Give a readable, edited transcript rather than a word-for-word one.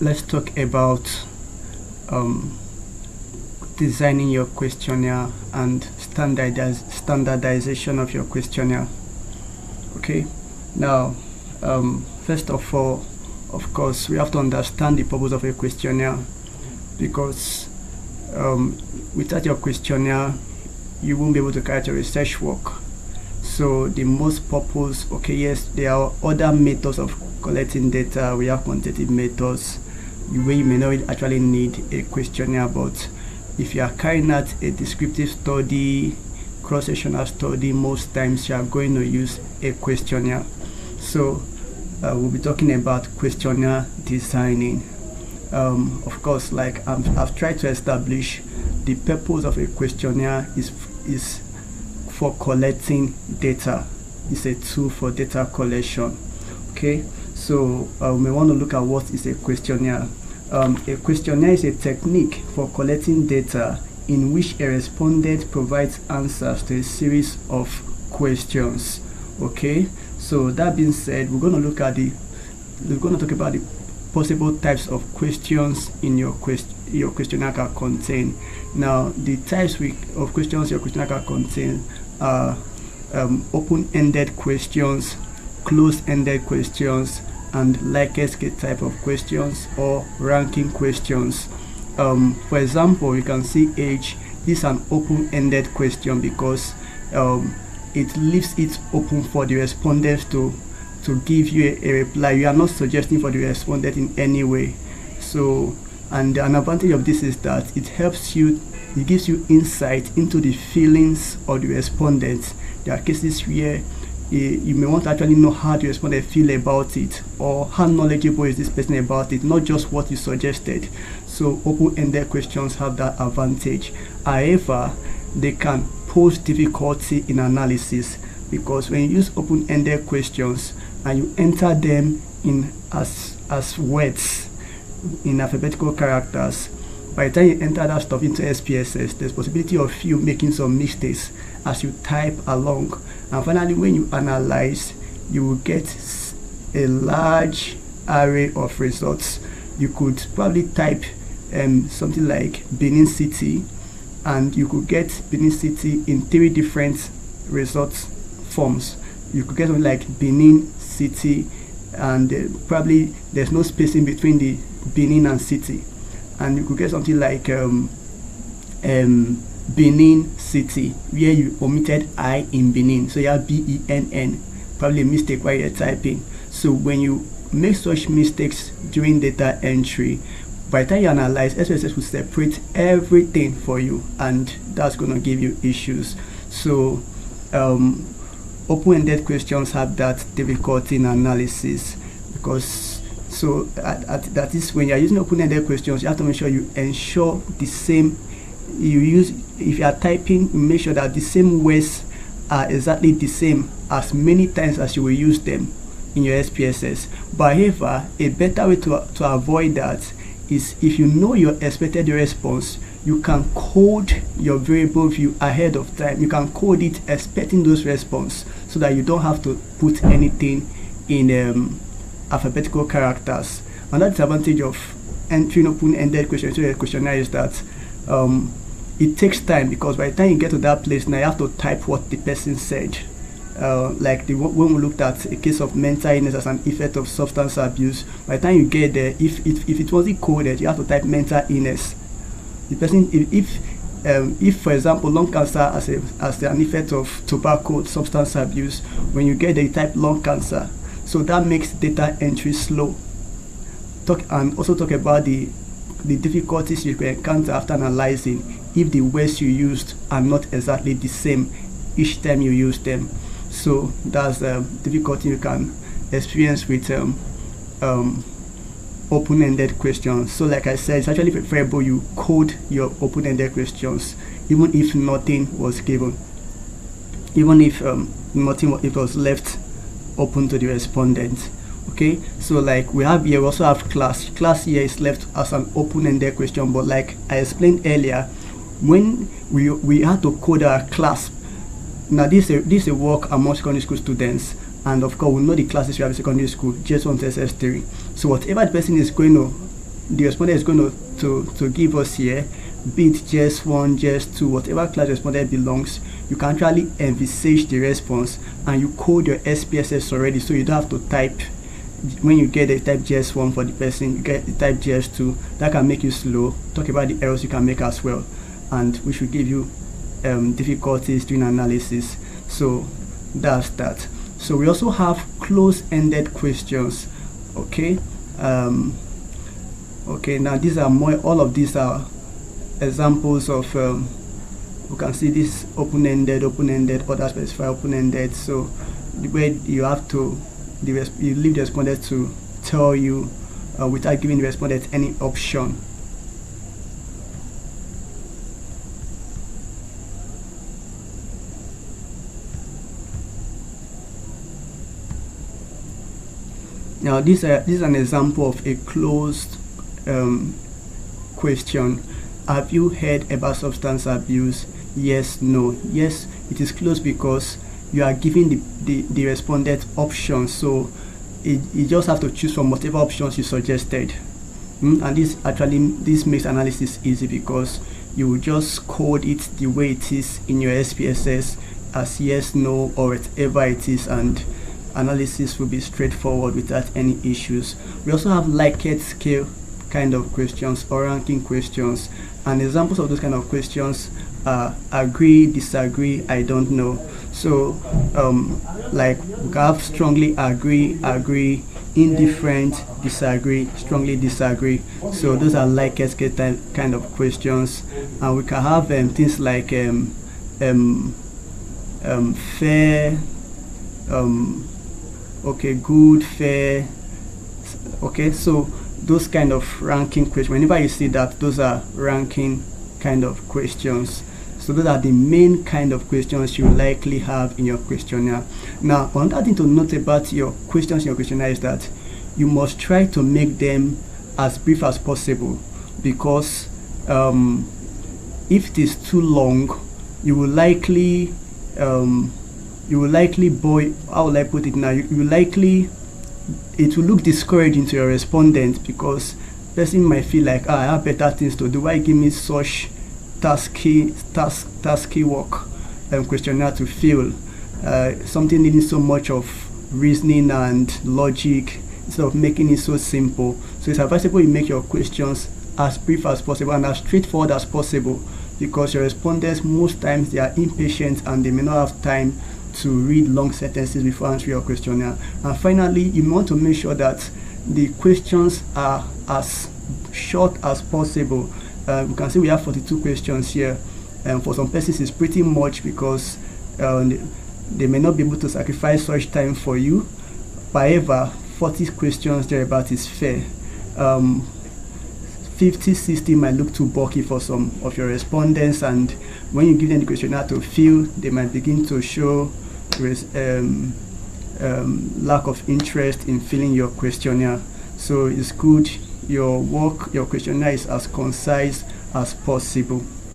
let's talk about designing your questionnaire and standardization of your questionnaire. Okay, now first of all, of course, we have to understand the purpose of a questionnaire, because without your questionnaire you won't be able to carry out your research work. So the most purpose, okay, yes, there are other methods of collecting data. We have quantitative methods where you may not actually need a questionnaire, but if you are carrying out a descriptive study, cross-sectional study, most times you are going to use a questionnaire. So we'll be talking about questionnaire designing. Of course, like I've tried to establish, the purpose of a questionnaire is for collecting data. It's a tool for data collection. Okay, so we may want to look at what is a questionnaire. A questionnaire is a technique for collecting data in which a respondent provides answers to a series of questions. Okay, so that being said, we're going to talk about the possible types of questions in your questionnaire can contain. Now, the types of questions your questionnaire can contain are open-ended questions, closed-ended questions, and Likert type of questions or ranking questions. For example, you can see age. This is an open-ended question because it leaves it open for the respondents to give you a reply. You are not suggesting for the respondent in any way. So, and an advantage of this is that it gives you insight into the feelings of the respondent. There are cases where you may want to actually know how the respondent feel about it, or how knowledgeable is this person about it, not just what you suggested. So open-ended questions have that advantage. However, they can pose difficulty in analysis, because when you use open-ended questions and you enter them in as words in alphabetical characters, by the time you enter that stuff into SPSS, there's possibility of you making some mistakes as you type along. And finally, when you analyze, you will get a large array of results. You could probably type something like Benin City, and you could get Benin City in 3 different results forms. You could get something like Benin City, and probably there's no spacing between the Benin and City. And you could get something like Benin City, where you omitted I in Benin, so you have BENN, probably a mistake while you're typing. So when you make such mistakes during data entry, by the time you analyze, SPSS will separate everything for you, and that's going to give you issues. So open-ended questions have that difficulty in analysis, because that is, when you're using open-ended questions, you have to make sure you ensure the same. If you are typing, you make sure that the same words are exactly the same as many times as you will use them in your SPSS. But however, a better way to avoid that is, if you know your expected response, you can code your variable view ahead of time. You can code it expecting those response, so that you don't have to put anything in alphabetical characters. Another disadvantage of entering open-ended questions into a questionnaire is that it takes time, because by the time you get to that place, now you have to type what the person said. Like when we looked at a case of mental illness as an effect of substance abuse, by the time you get there, if it wasn't coded, you have to type mental illness. The person, if for example lung cancer as an effect of tobacco substance abuse, when you get there, you type lung cancer. So that makes data entry slow. And also talk about the difficulties you can encounter after analyzing if the words you used are not exactly the same each time you use them. So that's the difficulty you can experience with open-ended questions. So like I said, it's actually preferable you code your open-ended questions, even if nothing was given, even if it was left open to the respondent. Okay, so like we also have class here is left as an open-ended question, but like I explained earlier, when we had to code our class. Now this is a work among secondary school students, and of course we know the classes we have in secondary school, JS1 to SS3. So whatever the person is going to the respondent is going to give us here, be it JS1, JS2, whatever class respondent belongs, you can actually envisage the response and you code your SPSS already, so you don't have to type. When you get the type JS1 for the person, you get the type JS2. That can make you slow. Talk about the errors you can make as well, and which will give you difficulties doing analysis. So that's that. So we also have close-ended questions. Okay. Okay. Now these are more. All of these are examples of. We can see this open-ended, other specified open-ended. So the way you have to. You leave the respondent to tell you without giving the respondent any option. Now this is an example of a closed question. Have you heard about substance abuse? Yes, no. Yes, it is closed because you are giving the respondent options, so you just have to choose from whatever options you suggested. And this makes analysis easy because you will just code it the way it is in your SPSS as yes, no, or whatever it is, and analysis will be straightforward without any issues. We also have Likert scale kind of questions or ranking questions, and examples of those kind of questions are agree, disagree, I don't know. So like we have strongly agree, indifferent, disagree, strongly disagree. So those are Likert scale kind of questions. And we can have things like fair, okay, good, fair. Okay, so those kind of ranking questions, whenever you see that, those are ranking kind of questions. So those are the main kind of questions you likely have in your questionnaire. Now, another thing to note about your questions in your questionnaire is that you must try to make them as brief as possible, because if it is too long, you will likely boy. How will I put it now? It will look discouraging to your respondent, because person might feel like, I have better things to do. Why give me such tasky work questionnaire to fill? Something needing so much of reasoning and logic instead of making it so simple. So it's advisable you make your questions as brief as possible and as straightforward as possible, because your respondents, most times they are impatient and they may not have time to read long sentences before answering your questionnaire. And finally, you want to make sure that the questions are as short as possible. You can see we have 42 questions here, and for some persons it's pretty much, because they may not be able to sacrifice such time for you. However, 40 questions thereabout is fair. 50, 60 might look too bulky for some of your respondents, and when you give them the questionnaire to fill, they might begin to show lack of interest in filling your questionnaire. So it's good your questionnaire is as concise as possible.